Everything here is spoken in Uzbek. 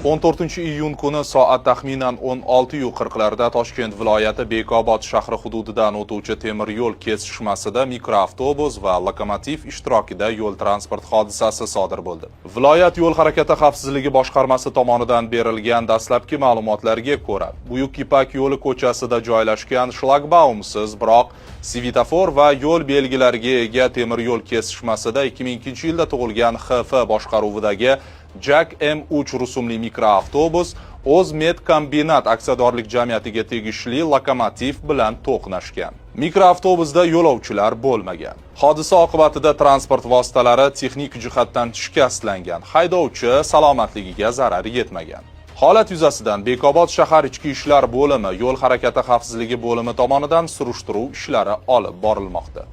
14-iyun kuni soat taxminan 16:40larda Toshkent viloyati Bekobod shahri hududidan o'tuvchi temir yo'l kesishmasida mikroavtobus va lokomotiv ishtirokida yo'l transport hodisasi sodir bo'ldi. Viloyat yo'l harakati xavfsizligi boshqarmasi tomonidan berilgan dastlabki ma'lumotlarga ko'ra, Buyuk Ipak yo'li ko'chasida joylashgan shlagbaumsiz, biroq svetofor va yo'l belgilariga ega temir yo'l kesishmasida 2002-yilda tug'ilgan XF boshqaruvidagi Jack M3 rusumli mikroavtobus O'zmed kombinat aksiyadorlik jamiyatiga tegishli lokomotiv bilan to'qnashgan. Mikroavtobusda yo'lovchilar bo'lmagan. Hodisa oqibatida transport vositalari texnik jihatdan shikastlangan. Haydovchi salomatligiga zarar yetmagan. Holat yuzasidan Bekobod shahar ichki ishlar bo'limi, yo'l harakati xavfsizligi bo'limi tomonidan surishtiruv ishlari olib borilmoqda.